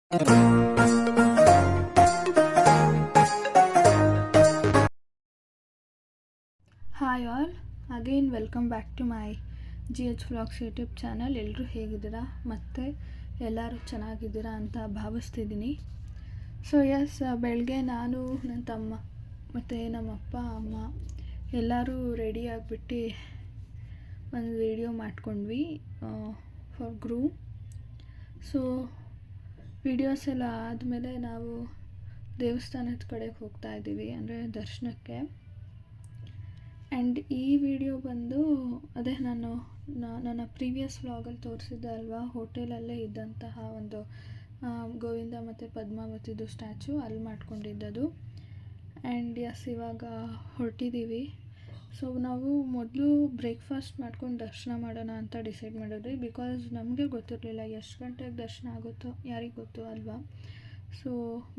Hi all, again welcome back to my GH vlogs YouTube channel. ಎಲ್ಲರೂ ಹೇಗಿದ್ದೀರಾ ಮತ್ತು ಎಲ್ಲರೂ ಚೆನ್ನಾಗಿದ್ದೀರಾ ಅಂತ ಭಾವಿಸ್ತಿದ್ದೀನಿ. ಸೊ ಬೆಳಗ್ಗೆ ನಾನು, ನನ್ನ ತಮ್ಮ ಮತ್ತು ನಮ್ಮ ಅಪ್ಪ ಅಮ್ಮ ಎಲ್ಲರೂ ರೆಡಿ ಆಗಿಬಿಟ್ಟು ಒಂದು ವಿಡಿಯೋ ಮಾಡ್ಕೊಂಡ್ವಿ ಫಾರ್ ಗ್ರೂಮ್. ಸೊ ವಿಡಿಯೋಸ್ ಎಲ್ಲ ಆದಮೇಲೆ ನಾವು ದೇವಸ್ಥಾನದ ಕಡೆಗೆ ಹೋಗ್ತಾ ಇದ್ದೀವಿ, ಅಂದರೆ ದರ್ಶನಕ್ಕೆ. ಆ್ಯಂಡ್ ಈ ವಿಡಿಯೋ ಬಂದು ಅದೇ ನಾನು ನನ್ನ ಪ್ರೀವಿಯಸ್ ವ್ಲಾಗಲ್ಲಿ ತೋರಿಸಿದ್ದೆ ಅಲ್ವಾ, ಹೋಟೆಲಲ್ಲೇ ಇದ್ದಂತಹ ಒಂದು ಗೋವಿಂದ ಮತ್ತು ಪದ್ಮಾವತಿದು ಸ್ಟ್ಯಾಚು ಅಲ್ಲಿ ಮಾಡ್ಕೊಂಡಿದ್ದದು. ಆ್ಯಂಡ್ ಇವಾಗ ಹೊರಟಿದ್ದೀವಿ. ಸೊ ನಾವು ಮೊದಲು ಬ್ರೇಕ್ಫಾಸ್ಟ್ ಮಾಡ್ಕೊಂಡು ದರ್ಶನ ಮಾಡೋಣ ಅಂತ ಡಿಸೈಡ್ ಮಾಡಿದ್ವಿ, ಬಿಕಾಸ್ ನಮಗೆ ಗೊತ್ತಿರಲಿಲ್ಲ ಎಷ್ಟು ಗಂಟೆಗೆ ದರ್ಶನ ಆಗುತ್ತೋ ಯಾರಿಗೆ ಗೊತ್ತು ಅಲ್ವಾ. ಸೊ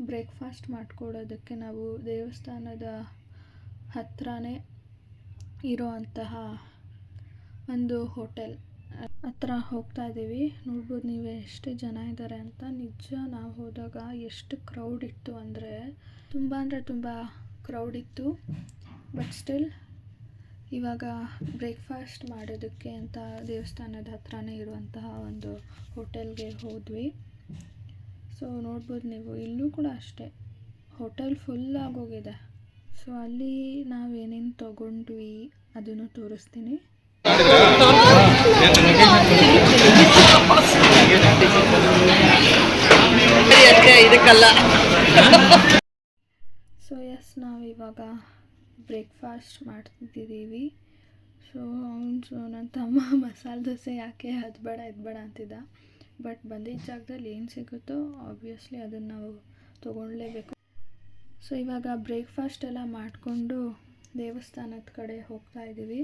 ಬ್ರೇಕ್ಫಾಸ್ಟ್ ಮಾಡ್ಕೊಡೋದಕ್ಕೆ ನಾವು ದೇವಸ್ಥಾನದ ಹತ್ರನೇ ಇರೋ ಅಂತಹ ಒಂದು ಹೋಟೆಲ್ ಹತ್ರ ಹೋಗ್ತಾ ಇದ್ದೀವಿ. ನೋಡ್ಬೋದು ನೀವೇ ಎಷ್ಟು ಜನ ಇದ್ದಾರೆ ಅಂತ. ನಿಜ ನಾವು ಹೋದಾಗ ಎಷ್ಟು ಕ್ರೌಡ್ ಇತ್ತು ಅಂದರೆ ತುಂಬ ಕ್ರೌಡ್ ಇತ್ತು. ಬಟ್ ಸ್ಟಿಲ್ ಇವಾಗ ಬ್ರೇಕ್ಫಾಸ್ಟ್ ಮಾಡೋದಕ್ಕೆ ಅಂತ ದೇವಸ್ಥಾನದ ಹತ್ರನೇ ಇರುವಂತಹ ಒಂದು ಹೋಟೆಲ್ಗೆ ಹೋದ್ವಿ. ಸೊ ನೋಡ್ಬೋದು ನೀವು, ಇಲ್ಲೂ ಕೂಡ ಅಷ್ಟೇ ಹೋಟೆಲ್ ಫುಲ್ ಆಗೋಗಿದೆ. ಸೊ ಅಲ್ಲಿ ನಾವೇನೇನು ತೊಗೊಂಡ್ವಿ ಅದನ್ನು ತೋರಿಸ್ತೀನಿ. ಸೊ ನಾವಿವಾಗ ಬ್ರೇಕ್ಫಾಸ್ಟ್ ಮಾಡ್ತಿದ್ದೀವಿ. ಸೊ ನನ್ನ ತಮ್ಮ ಮಸಾಲೆ ದೋಸೆ ಯಾಕೆ ಅದು ಬೇಡ ಅಂತಿದ್ದ. ಬಟ್ ಬಂದಿದ್ದ ಜಾಗದಲ್ಲಿ ಏನು ಸಿಗುತ್ತೋ ಆಬ್ವಿಯಸ್ಲಿ ಅದನ್ನು ನಾವು ತೊಗೊಳ್ಲೇಬೇಕು. ಸೊ ಇವಾಗ ಬ್ರೇಕ್ಫಾಸ್ಟ್ ಎಲ್ಲ ಮಾಡಿಕೊಂಡು ದೇವಸ್ಥಾನದ ಕಡೆ ಹೋಗ್ತಾ ಇದ್ದೀವಿ.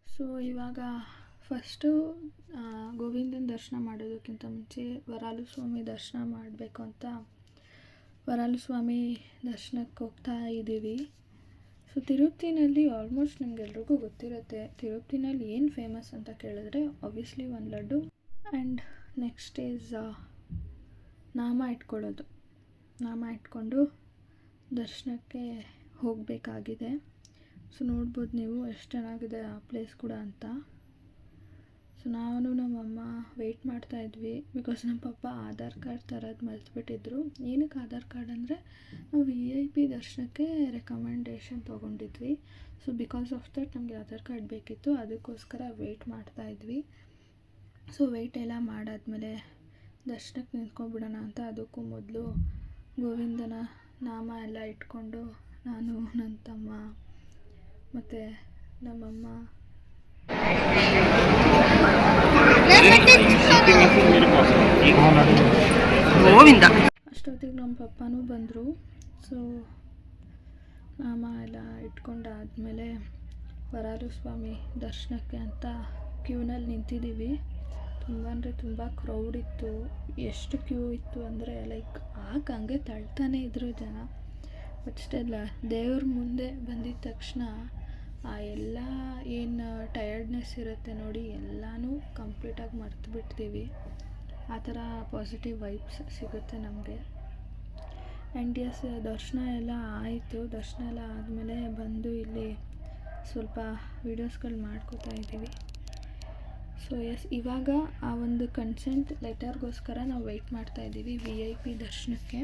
ಸೊ ಇವಾಗ ಫಸ್ಟು ಗೋವಿಂದನ ದರ್ಶನ ಮಾಡೋದಕ್ಕಿಂತ ಮುಂಚೆ ವರಾಲು ಸ್ವಾಮಿ ದರ್ಶನ ಮಾಡಬೇಕು ಅಂತ ವರಾಲು ಸ್ವಾಮಿ ದರ್ಶನಕ್ಕೆ ಹೋಗ್ತಾ ಇದ್ದೀವಿ. ಸೊ ತಿರುಪತಿನಲ್ಲಿ ಆಲ್ಮೋಸ್ಟ್ ನಮಗೆಲ್ರಿಗೂ ಗೊತ್ತಿರುತ್ತೆ, ತಿರುಪತಿನಲ್ಲಿ ಏನು ಫೇಮಸ್ ಅಂತ ಕೇಳಿದ್ರೆ ಆಬ್ವಿಯಸ್ಲಿ ಒಂದು ಲಡ್ಡು ಆ್ಯಂಡ್ ನೆಕ್ಸ್ಟ್ ಈಸ್ ನಾಮ ಇಟ್ಕೊಳ್ಳೋದು. ನಾಮ ಇಟ್ಕೊಂಡು ದರ್ಶನಕ್ಕೆ ಹೋಗಬೇಕಾಗಿದೆ. ಸೊ ನೋಡ್ಬೋದು ನೀವು ಎಷ್ಟು ಚೆನ್ನಾಗಿದೆ ಆ ಪ್ಲೇಸ್ ಕೂಡ ಅಂತ. ಸೊ ನಾನು ನಮ್ಮಮ್ಮ ವೆಯ್ಟ್ ಮಾಡ್ತಾಯಿದ್ವಿ, ಬಿಕಾಸ್ ನಮ್ಮ ಪಪ್ಪ ಆಧಾರ್ ಕಾರ್ಡ್ ತರೋದು ಮರೆತುಬಿಟ್ಟಿದ್ರು. ಏನಕ್ಕೆ ಆಧಾರ್ ಕಾರ್ಡ್ ಅಂದರೆ ನಾವು VIP ದರ್ಶನಕ್ಕೆ ರೆಕಮೆಂಡೇಷನ್ ತೊಗೊಂಡಿದ್ವಿ. ಸೊ ಬಿಕಾಸ್ ಆಫ್ ದಟ್ ನಮಗೆ ಆಧಾರ್ ಕಾರ್ಡ್ ಬೇಕಿತ್ತು, ಅದಕ್ಕೋಸ್ಕರ ವೆಯ್ಟ್ ಮಾಡ್ತಾಯಿದ್ವಿ. ಸೊ ವೆಯ್ಟ್ ಎಲ್ಲ ಮಾಡಾದ್ಮೇಲೆ ದರ್ಶನಕ್ಕೆ ನಿಂತ್ಕೊಂಡ್ಬಿಡೋಣ ಅಂತ ಅದಕ್ಕೂ ಮೊದಲು ಗೋವಿಂದನ ನಾಮ ಎಲ್ಲ ಇಟ್ಕೊಂಡು ನಾನು, ನನ್ನ ತಮ್ಮ ಮತ್ತು ನಮ್ಮಮ್ಮ ಅಷ್ಟೊತ್ತಿಗೆ ನಮ್ಮ ಪಪ್ಪನೂ ಬಂದರು. ಸೊ ನಾಮ ಎಲ್ಲ ಇಟ್ಕೊಂಡಾದಮೇಲೆ ವರಾಲು ಸ್ವಾಮಿ ದರ್ಶನಕ್ಕೆ ಅಂತ ಕ್ಯೂನಲ್ಲಿ ನಿಂತಿದ್ದೀವಿ. ತುಂಬ ಕ್ರೌಡ್ ಇತ್ತು. ಎಷ್ಟು ಕ್ಯೂ ಇತ್ತು ಅಂದರೆ ಲೈಕ್ ಹಂಗೆ ತಳ್ತಾನೆ ಇದ್ರು ಜನ. ಬಟ್ ಸ್ಟಿಲ್ ದೇವ್ರ ಮುಂದೆ ಬಂದಿದ್ದ ತಕ್ಷಣ ಆ ಎಲ್ಲ ಏನು ಟಯರ್ಡ್ನೆಸ್ ಇರುತ್ತೆ ನೋಡಿ, ಎಲ್ಲನೂ ಕಂಪ್ಲೀಟಾಗಿ ಮರ್ತು ಬಿಡ್ತೀವಿ. ಆ ಥರ ಪಾಸಿಟಿವ್ ವೈಬ್ಸ್ ಸಿಗುತ್ತೆ ನಮಗೆ. ಆ್ಯಂಡ್ ದರ್ಶನ ಎಲ್ಲ ಆಯಿತು. ದರ್ಶನ ಎಲ್ಲ ಆದಮೇಲೆ ಬಂದು ಇಲ್ಲಿ ಸ್ವಲ್ಪ ವೀಡಿಯೋಸ್ಗಳು ಮಾಡ್ಕೋತಾ ಇದ್ದೀವಿ. ಸೊ ಇವಾಗ ಆ ಒಂದು ಕನ್ಸೆಂಟ್ ಲೆಟರ್ಗೋಸ್ಕರ ನಾವು ವೆಯ್ಟ್ ಮಾಡ್ತಾಯಿದ್ದೀವಿ VIP ದರ್ಶನಕ್ಕೆ.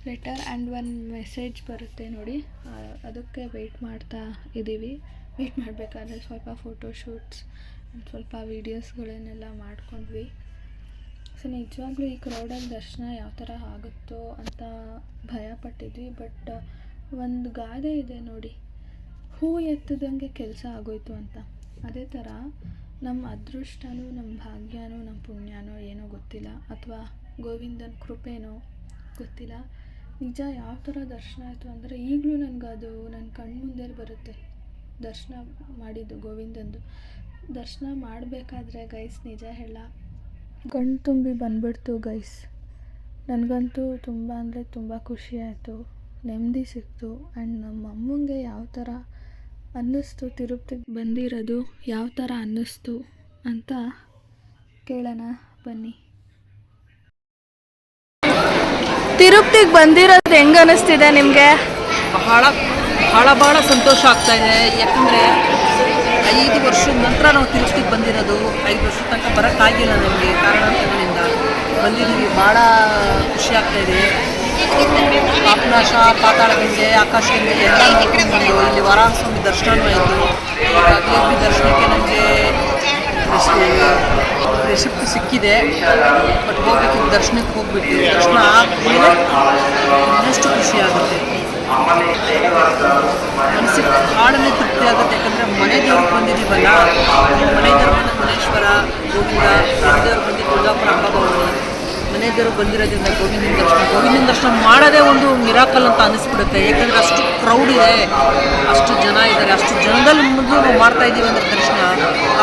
ಲೆಟರ್ ಆ್ಯಂಡ್ ಒಂದು ಮೆಸೇಜ್ ಬರುತ್ತೆ ನೋಡಿ, ಅದಕ್ಕೆ ವೆಯ್ಟ್ ಮಾಡ್ತಾ ಇದ್ದೀವಿ. ವೆಯ್ಟ್ ಮಾಡಬೇಕಾದ್ರೆ ಸ್ವಲ್ಪ ಫೋಟೋಶೂಟ್ಸ್ ಸ್ವಲ್ಪ ವೀಡಿಯೋಸ್ಗಳನ್ನೆಲ್ಲ ಮಾಡ್ಕೊಂಡ್ವಿ. ಸೊ ನಿಜವಾಗ್ಲೂ ಈ ಕ್ರೌಡಲ್ಲಿ ದರ್ಶನ ಯಾವ ಥರ ಆಗುತ್ತೋ ಅಂತ ಭಯಪಟ್ಟಿದ್ವಿ. ಬಟ್ ಒಂದು ಗಾದೆ ಇದೆ ನೋಡಿ, ಹೂ ಎತ್ತದಂಗೆ ಕೆಲಸ ಆಗೋಯ್ತು ಅಂತ. ಅದೇ ಥರ ನಮ್ಮ ಅದೃಷ್ಟನೋ ನಮ್ಮ ಭಾಗ್ಯನೋ ನಮ್ಮ ಪುಣ್ಯನೋ ಏನೋ ಗೊತ್ತಿಲ್ಲ, ಅಥವಾ ಗೋವಿಂದನ ಕೃಪೆನೋ ಗೊತ್ತಿಲ್ಲ, ನಿಜ ಯಾವ ಥರ ದರ್ಶನ ಆಯಿತು ಅಂದರೆ ಈಗಲೂ ನನಗದು ನನ್ನ ಕಣ್ಮುಂದೆ ಬರುತ್ತೆ. ದರ್ಶನ ಮಾಡಿದ್ದು ಗೋವಿಂದಂದು ದರ್ಶನ ಮಾಡಬೇಕಾದ್ರೆ ಗೈಸ್, ನಿಜ ಹೇಳ ಕಣ್ಣು ತುಂಬಿ ಬಂದ್ಬಿಡ್ತು ಗೈಸ್. ನನಗಂತೂ ತುಂಬ ಅಂದರೆ ತುಂಬ ಖುಷಿ ಆಯಿತು, ನೆಮ್ಮದಿ ಸಿಕ್ತು. ಆ್ಯಂಡ್ ನಮ್ಮ ಅಮ್ಮಂಗೆ ಯಾವ ಥರ ಅನ್ನಿಸ್ತು ತಿರುಪತಿಗೆ ಬಂದಿರೋದು, ಯಾವ ಥರ ಅನ್ನಿಸ್ತು ಅಂತ ಕೇಳೋಣ ಬನ್ನಿ. ತಿರುಪತಿಗೆ ಬಂದಿರೋದು ಹೆಂಗೆ ಅನ್ನಿಸ್ತಿದೆ ನಿಮಗೆ? ಬಹಳ ಬಹಳ ಬಹಳ ಸಂತೋಷ ಆಗ್ತಾ ಇದೆ. ಯಾಕಂದರೆ 5 ವರ್ಷದ ನಂತರ ನಾವು ತಿರುಪತಿಗೆ ಬಂದಿರೋದು. 5 ವರ್ಷದ ತನಕ ಬರೋಕ್ಕಾಗಿಲ್ಲ ನಮಗೆ ಕಾರಣಾಂತರಗಳಿಂದ. ಬಂದಿದ್ದೀವಿ, ಭಾಳ ಖುಷಿ ಆಗ್ತಾಯಿದೆ. ಪಾಪನಾಶ, ಪಾತಾಳಗಂಗೆ, ಆಕಾಶಗಂಗೆ ಎಲ್ಲ ನೋಡ್ಕೊಂಡು ಬಂದು ಇಲ್ಲಿ ವರಾಹಸ್ವಾಮಿ ದರ್ಶನವೂ ಆಯಿತು. ವಿ ದರ್ಶನಕ್ಕೆ ನನಗೆ ರೆಸಿಪ್ಟ್ ಸಿಕ್ಕಿದೆ, ಬಟ್ ಹೋಗ್ಬೇಕು, ದರ್ಶನಕ್ಕೆ ಹೋಗ್ಬಿಟ್ಟು ದರ್ಶನ ಆದಮೇಲೆ ಇನ್ನಷ್ಟು ಖುಷಿ ಆಗುತ್ತೆ. ಮನಸ್ಸಿಗೆ ಹಾಡನೇ ತೃಪ್ತಿ ಆಗುತ್ತೆ. ಯಾಕಂದರೆ ಮನೆ ದೇವ್ರಿಗೆ ಬಂದಿದ್ದೀವಲ್ಲ, ಮನೆ ದೇವ್ರು ಬಂದ ಮನೇಶ್ವರ, ಗೋವಿಂದ, ಮನೆ ದೇವ್ರು ಬಂದು ತುಳಜಾಪುರ ಹಬ್ಬಭವನಿ, ಮನೆ ದೇವರು ಬಂದಿರೋದ್ರಿಂದ ಗೋವಿಂದನ ದರ್ಶನ ಮಾಡೋದೇ ಒಂದು ಮಿರಾಕಲ್ ಅಂತ ಅನ್ನಿಸ್ಬಿಡುತ್ತೆ. ಯಾಕಂದರೆ ಅಷ್ಟು ಕ್ರೌಡ್ ಇದೆ, ಅಷ್ಟು ಜನ ಇದ್ದಾರೆ. ಅಷ್ಟು ಜನದಲ್ಲಿ ಮುಂದೆ ನಾವು ಮಾಡ್ತಾ ಇದ್ದೀವಿ ಅಂದರೆ ದರ್ಶನ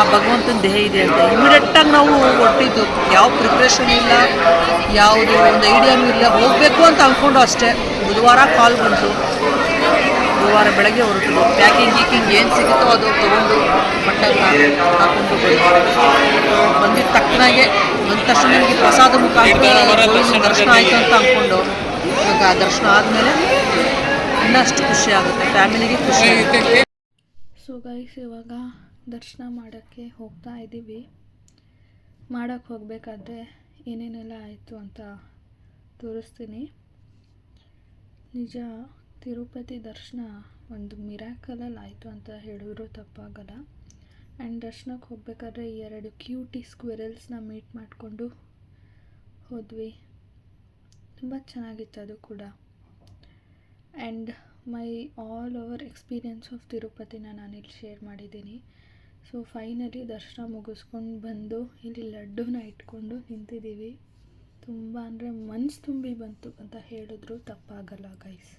ಆ ಭಗವಂತನ ದೇಹ ಇದೆ ಅಂತ ಇಮಿಡಿಯೇಟಾಗಿ ನಾವು ಹೊರಟಿದ್ದು. ಯಾವ ಪ್ರಿಪ್ರೇಷನ್ ಇಲ್ಲ, ಯಾವುದು ಒಂದು ಐಡಿಯಾನೂ ಇಲ್ಲ, ಹೋಗಬೇಕು ಅಂತ ಅಂದ್ಕೊಂಡು ಅಷ್ಟೇ. ಬುಧವಾರ ಕಾಲ್ ಬಂತು, ಬುಧವಾರ ಬೆಳಗ್ಗೆ ಹೊರಟು ಪ್ಯಾಕಿಂಗ್ ಗೀಕಿಂಗ್ ಏನು ಸಿಗುತ್ತೋ ಅದು ತೊಗೊಂಡು ಬಟ್ಟೆಲ್ಲ ಹಾಕೊಂಡು ಬಂದಿದ್ದ ತಕ್ಕನಾಗೆ ಬಂದ ತಕ್ಷಣ ನನಗೆ ಪ್ರಸಾದ ಮುಖಾಂತರ ದರ್ಶನ ಆಯಿತು ಅಂತ ಅಂದ್ಕೊಂಡು ಇವಾಗ ದರ್ಶನ ಆದಮೇಲೆ ಇನ್ನಷ್ಟು ಖುಷಿ ಆಗುತ್ತೆ, ಫ್ಯಾಮಿಲಿಗೆ ಖುಷಿ ಆಗುತ್ತೆ. ಸೊ ಗೈಸ್, ಇವಾಗ ದರ್ಶನ ಮಾಡೋಕ್ಕೆ ಹೋಗ್ತಾ ಇದ್ದೀವಿ. ಮಾಡೋಕ್ಕೆ ಹೋಗಬೇಕಾದ್ರೆ ಏನೇನೆಲ್ಲ ಆಯಿತು ಅಂತ ತೋರಿಸ್ತೀನಿ. ನಿಜ, ತಿರುಪತಿ ದರ್ಶನ ಒಂದು ಮಿರಾಕಲಲ್ಲಿ ಆಯಿತು ಅಂತ ಹೇಳಿದ್ರು ತಪ್ಪಾಗಲ್ಲ. ಆ್ಯಂಡ್ ದರ್ಶನಕ್ಕೆ ಹೋಗ್ಬೇಕಾದ್ರೆ 2 ಕ್ಯೂಟಿ ಸ್ಕ್ವಿರಲ್ಸ್ನ ಮೀಟ್ ಮಾಡಿಕೊಂಡು ಹೋದ್ವಿ. ತುಂಬ ಚೆನ್ನಾಗಿತ್ತು ಅದು ಕೂಡ. And my all over experience of ತಿರುಪತಿನ ನಾನಿಲ್ಲಿ ಶೇರ್ ಮಾಡಿದ್ದೀನಿ. ಸೊ ಫೈನಲಿ ದರ್ಶನ ಮುಗಿಸ್ಕೊಂಡು ಬಂದು ಇಲ್ಲಿ ಲಡ್ಡುನ ಇಟ್ಕೊಂಡು ನಿಂತಿದ್ದೀವಿ. ತುಂಬ ಅಂದರೆ ಮನಸ್ಸು ತುಂಬಿ ಬಂತು ಅಂತ ಹೇಳಿದ್ರು ತಪ್ಪಾಗಲ್ಲ ಗೈಸ್.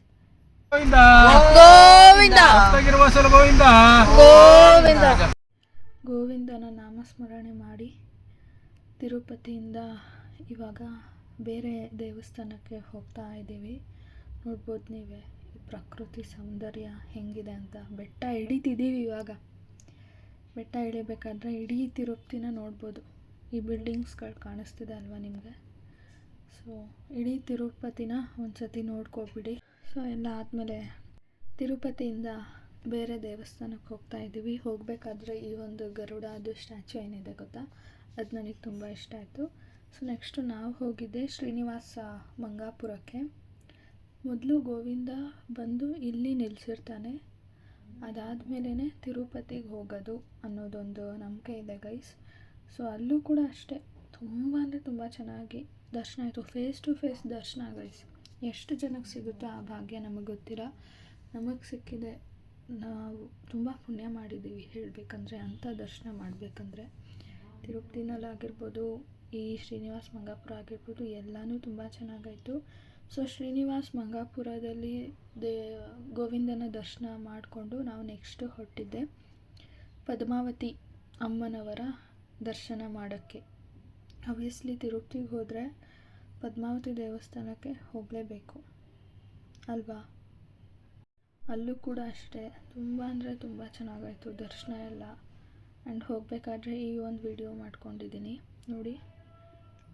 ಗೋವಿಂದನ ನಾಮಸ್ಮರಣೆ ಮಾಡಿ ತಿರುಪತಿಯಿಂದ ಇವಾಗ ಬೇರೆ ದೇವಸ್ಥಾನಕ್ಕೆ ಹೋಗ್ತಾ ಇದ್ದೀವಿ. ನೋಡ್ಬೋದು ನೀವೇ ಈ ಪ್ರಕೃತಿ ಸೌಂದರ್ಯ ಹೆಂಗಿದೆ ಅಂತ. ಬೆಟ್ಟ ಇಳಿತಿದ್ದೀವಿ ಇವಾಗ. ಬೆಟ್ಟ ಇಳಿಬೇಕಾದ್ರೆ ಇಡೀ ತಿರುಪತಿನ ನೋಡ್ಬೋದು. ಈ ಬಿಲ್ಡಿಂಗ್ಸ್ಗಳು ಕಾಣಿಸ್ತಿದೆ ಅಲ್ವಾ ನಿಮಗೆ? ಸೊ ಇಡೀ ತಿರುಪತಿನ ಒಂದು ಸತಿ ನೋಡ್ಕೊಬಿಡಿ. ಸೊ ಎಲ್ಲ ಆದಮೇಲೆ ತಿರುಪತಿಯಿಂದ ಬೇರೆ ದೇವಸ್ಥಾನಕ್ಕೆ ಹೋಗ್ತಾ ಇದ್ದೀವಿ. ಹೋಗಬೇಕಾದ್ರೆ ಈ ಒಂದು ಗರುಡದು ಸ್ಟ್ಯಾಚು ಏನಿದೆ ಗೊತ್ತಾ, ಅದು ನನಗೆ ತುಂಬ ಇಷ್ಟ ಆಯಿತು. ಸೊ ನೆಕ್ಸ್ಟು ನಾವು ಹೋಗಿದ್ದೆ ಶ್ರೀನಿವಾಸ ಮಂಗಾಪುರಕ್ಕೆ. ಮೊದಲು ಗೋವಿಂದ ಬಂದು ಇಲ್ಲಿ ನಿಲ್ಲಿಸಿರ್ತಾನೆ, ಅದಾದಮೇಲೆ ತಿರುಪತಿಗೆ ಹೋಗೋದು ಅನ್ನೋದೊಂದು ನಂಬಿಕೆ ಇದೆ ಗೈಸ್. ಸೊ ಅಲ್ಲೂ ಕೂಡ ಅಷ್ಟೇ, ತುಂಬ ಅಂದರೆ ತುಂಬ ಚೆನ್ನಾಗಿ ದರ್ಶನ ಆಯಿತು. ಫೇಸ್ ಟು ಫೇಸ್ ದರ್ಶನ ಗೈಸ್. ಎಷ್ಟು ಜನಕ್ಕೆ ಸಿಗುತ್ತೋ ಆ ಭಾಗ್ಯ ನಮಗೆ ಗೊತ್ತಿಲ್ಲ, ನಮಗೆ ಸಿಕ್ಕಿದೆ. ನಾವು ತುಂಬ ಪುಣ್ಯ ಮಾಡಿದ್ದೀವಿ ಹೇಳಬೇಕಂದ್ರೆ. ಅಂಥ ದರ್ಶನ ಮಾಡಬೇಕಂದ್ರೆ ತಿರುಪತಿನಲ್ಲಾಗಿರ್ಬೋದು, ಈ ಶ್ರೀನಿವಾಸ ಮಂಗಾಪುರ ಆಗಿರ್ಬೋದು, ಎಲ್ಲನೂ ತುಂಬ ಚೆನ್ನಾಗಾಯಿತು. ಸೊ ಶ್ರೀನಿವಾಸ ಮಂಗಾಪುರದಲ್ಲಿ ಗೋವಿಂದನ ದರ್ಶನ ಮಾಡಿಕೊಂಡು ನಾವು ನೆಕ್ಸ್ಟು ಹೊರಟಿದ್ದೆ ಪದ್ಮಾವತಿ ಅಮ್ಮನವರ ದರ್ಶನ ಮಾಡೋಕ್ಕೆ. ಆಬ್ವಿಯಸ್ಲಿ ತಿರುಪತಿಗೆ ಹೋದರೆ ಪದ್ಮಾವತಿ ದೇವಸ್ಥಾನಕ್ಕೆ ಹೋಗಲೇಬೇಕು ಅಲ್ವಾ? ಅಲ್ಲೂ ಕೂಡ ಅಷ್ಟೇ, ತುಂಬ ಅಂದರೆ ತುಂಬ ಚೆನ್ನಾಗಾಯಿತು ದರ್ಶನ ಎಲ್ಲ. ಆ್ಯಂಡ್ ಹೋಗಬೇಕಾದ್ರೆ ಈ ಒಂದು ವಿಡಿಯೋ ಮಾಡ್ಕೊಂಡಿದ್ದೀನಿ ನೋಡಿ.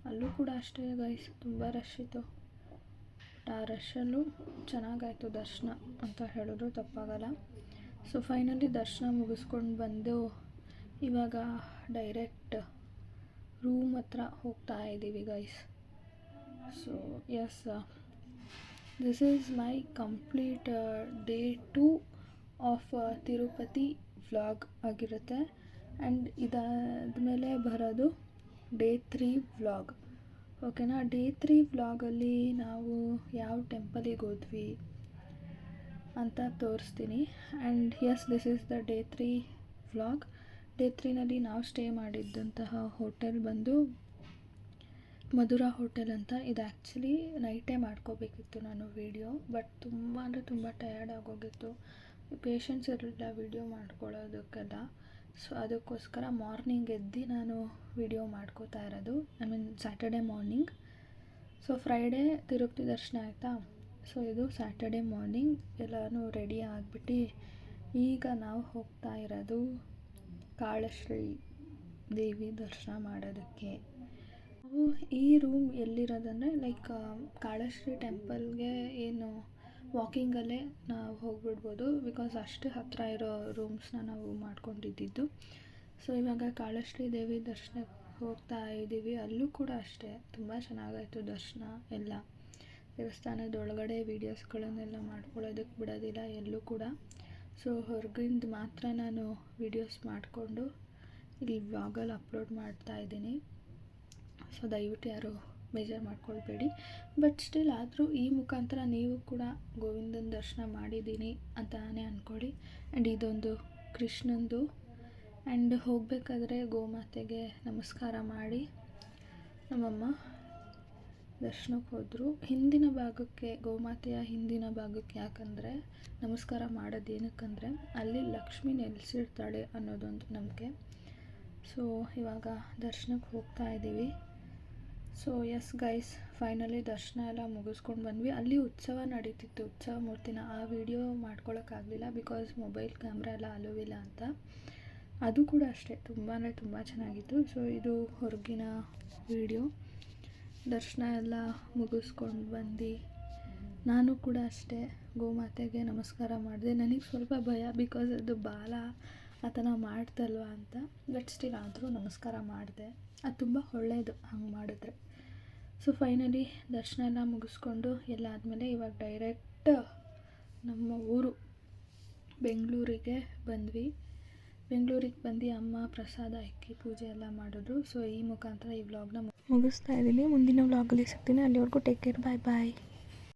ಅಲ್ಲೂ ಕೂಡ ಅಷ್ಟೇ ಗೈಸ್, ತುಂಬ ರಶ್ ಇತ್ತು. ಆ ರಶಲ್ಲೂ ಚೆನ್ನಾಗಾಯಿತು ದರ್ಶನ ಅಂತ ಹೇಳಿದ್ರು ತಪ್ಪಾಗಲ್ಲ. ಸೊ ಫೈನಲಿ ದರ್ಶನ ಮುಗಿಸ್ಕೊಂಡು ಬಂದು ಇವಾಗ ಡೈರೆಕ್ಟ್ ರೂಮ್ ಹತ್ರ ಹೋಗ್ತಾ ಇದ್ದೀವಿ guys. So yes, this is my complete day 2 of Tirupati vlog ಆಗಿರುತ್ತೆ. ಆ್ಯಂಡ್ ಇದಾದಮೇಲೆ ಬರೋದು ಡೇ 3 ವ್ಲಾಗ್. ಓಕೆನಾ? ಡೇ 3 ವ್ಲಾಗಲ್ಲಿ ನಾವು ಯಾವ ಟೆಂಪಲಿಗೆ ಹೋದ್ವಿ ಅಂತ ತೋರಿಸ್ತೀನಿ. And yes, this is the day 3 vlog. Day 3ನಲ್ಲಿ ನಾವು ಸ್ಟೇ ಮಾಡಿದ್ದಂತಹ ಹೋಟೆಲ್ ಬಂದು ಮಧುರಾ ಹೋಟೆಲ್ ಅಂತ. ಇದು ಆ್ಯಕ್ಚುಲಿ ನೈಟೇ ಮಾಡ್ಕೋಬೇಕಿತ್ತು ನಾನು ವೀಡಿಯೋ, ಬಟ್ ತುಂಬ ಅಂದರೆ ತುಂಬ ಟಯರ್ಡ್ ಆಗೋಗಿತ್ತು, ಪೇಷನ್ಸ್ ಇರಲಿಲ್ಲ ವೀಡಿಯೋ ಮಾಡ್ಕೊಳ್ಳೋದಕ್ಕೆಲ್ಲ. ಸೊ ಅದಕ್ಕೋಸ್ಕರ ಮಾರ್ನಿಂಗ್ ಎದ್ದು ನಾನು ವೀಡಿಯೋ ಮಾಡ್ಕೋತಾ ಇರೋದು. I mean Saturday morning. So Friday Tirupati ದರ್ಶನ ಆಯಿತಾ. ಸೊ ಇದು ಸ್ಯಾಟರ್ಡೆ ಮಾರ್ನಿಂಗ್ ಎಲ್ಲನೂ ರೆಡಿ ಆಗಿಬಿಟ್ಟು ಈಗ ನಾವು ಹೋಗ್ತಾ ಇರೋದು ಕಾಳಶ್ರೀ ದೇವಿ ದರ್ಶನ ಮಾಡೋದಕ್ಕೆ. ನಾವು ಈ ರೂಮ್ ಎಲ್ಲಿರೋದಂದರೆ ಲೈಕ್ ಕಾಳಶ್ರೀ ಟೆಂಪಲ್ಗೆ ಏನು ವಾಕಿಂಗಲ್ಲೇ ನಾವು ಹೋಗ್ಬಿಡ್ಬೋದು, ಬಿಕಾಸ್ ಅಷ್ಟು ಹತ್ತಿರ ಇರೋ ರೂಮ್ಸ್ನ ನಾವು ಮಾಡ್ಕೊಂಡಿದ್ದು. ಸೊ ಇವಾಗ ಕಾಳಶ್ರೀ ದೇವಿ ದರ್ಶನಕ್ಕೆ ಹೋಗ್ತಾ ಇದ್ದೀವಿ. ಅಲ್ಲೂ ಕೂಡ ಅಷ್ಟೇ ತುಂಬ ಚೆನ್ನಾಗಾಯಿತು ದರ್ಶನ ಎಲ್ಲ. ದೇವಸ್ಥಾನದೊಳಗಡೆ ವೀಡಿಯೋಸ್ಗಳನ್ನೆಲ್ಲ ಮಾಡ್ಕೊಳ್ಳೋದಕ್ಕೆ ಬಿಡೋದಿಲ್ಲ ಎಲ್ಲೂ ಕೂಡ. ಸೊ ಹೊರಗಿಂದ ಮಾತ್ರ ನಾನು ವೀಡಿಯೋಸ್ ಮಾಡಿಕೊಂಡು ಇಲ್ಲಿ ವ್ಲಾಗಲ್ಲಿ ಅಪ್ಲೋಡ್ ಮಾಡ್ತಾ ಇದ್ದೀನಿ. ಸೊ ದಯವಿಟ್ಟು ಯಾರು ಬೇಜಾರು ಮಾಡ್ಕೊಳ್ಬೇಡಿ. ಬಟ್ ಸ್ಟಿಲ್ ಆದರೂ ಈ ಮುಖಾಂತರ ನೀವು ಕೂಡ ಗೋವಿಂದನ ದರ್ಶನ ಮಾಡಿದ್ದೀನಿ ಅಂತಾನೆ ಅಂದ್ಕೊಳ್ಳಿ. ಆ್ಯಂಡ್ ಇದೊಂದು ಕೃಷ್ಣಂದು. ಆ್ಯಂಡ್ ಹೋಗಬೇಕಾದ್ರೆ ಗೋಮಾತೆಗೆ ನಮಸ್ಕಾರ ಮಾಡಿ ನಮ್ಮಮ್ಮ ದರ್ಶನಕ್ಕೆ ಹೋದರು. ಹಿಂದಿನ ಭಾಗಕ್ಕೆ, ಗೋಮಾತೆಯ ಹಿಂದಿನ ಭಾಗಕ್ಕೆ ಯಾಕಂದರೆ ನಮಸ್ಕಾರ ಮಾಡೋದು ಏನಕ್ಕಂದರೆ ಅಲ್ಲಿ ಲಕ್ಷ್ಮಿ ನೆಲೆಸಿರ್ತಾಳೆ ಅನ್ನೋದೊಂದು ನಂಬಿಕೆ. ಸೊ ಇವಾಗ ದರ್ಶನಕ್ಕೆ ಹೋಗ್ತಾ ಇದ್ದೀವಿ. ಸೊ ಎಸ್ ಗೈಸ್, ಫೈನಲಿ ದರ್ಶನ ಎಲ್ಲ ಮುಗಿಸ್ಕೊಂಡು ಬಂದ್ವಿ. ಅಲ್ಲಿ ಉತ್ಸವ ನಡೀತಿತ್ತು, ಉತ್ಸವ ಮೂರ್ತಿನ. ಆ ವಿಡಿಯೋ ಮಾಡ್ಕೊಳಕ್ಕಾಗಲಿಲ್ಲ ಬಿಕಾಸ್ ಮೊಬೈಲ್ ಕ್ಯಾಮ್ರಾ ಎಲ್ಲ ಅಲೋವಿಲ್ಲ ಅಂತ. ಅದು ಕೂಡ ಅಷ್ಟೇ ತುಂಬ ಚೆನ್ನಾಗಿತ್ತು. ಸೊ ಇದು ಹೊರಗಿನ ವಿಡಿಯೋ. ದರ್ಶನ ಎಲ್ಲ ಮುಗಿಸ್ಕೊಂಡು ಬಂದು ನಾನು ಕೂಡ ಅಷ್ಟೇ ಗೋಮಾತೆಗೆ ನಮಸ್ಕಾರ ಮಾಡಿದೆ. ನನಗೆ ಸ್ವಲ್ಪ ಭಯ, ಬಿಕಾಸ್ ಅದು ಬಾಲ ಆತನ ಮಾಡ್ತಲ್ವ ಅಂತ. ಬಟ್ ಸ್ಟಿಲ್ ಆದರೂ ನಮಸ್ಕಾರ ಮಾಡಿದೆ. ಅದು ತುಂಬ ಒಳ್ಳೆಯದು ಹಂಗೆ ಮಾಡಿದ್ರೆ. ಸೊ ಫೈನಲಿ ದರ್ಶನ ಎಲ್ಲ ಮುಗಿಸ್ಕೊಂಡು ಎಲ್ಲ ಆದಮೇಲೆ ಇವಾಗ ಡೈರೆಕ್ಟ್ ನಮ್ಮ ಊರು ಬೆಂಗಳೂರಿಗೆ ಬಂದ್ವಿ. ಬೆಂಗಳೂರಿಗೆ ಬಂದು ಅಮ್ಮ ಪ್ರಸಾದ ಇಕ್ಕಿ ಪೂಜೆ ಎಲ್ಲ ಮಾಡಿದ್ರು. ಸೊ ಈ ಮುಖಾಂತರ ಈ ವ್ಲಾಗ್ನ ಮುಗಿಸ್ತಾ ಇದ್ದೀನಿ. ಮುಂದಿನ ವ್ಲಾಗಲ್ಲಿ ಸಿಗ್ತೀನಿ. ಅಲ್ಲಿವರೆಗೂ ಟೇಕ್ ಕೇರ್, ಬಾಯ್ ಬಾಯ್.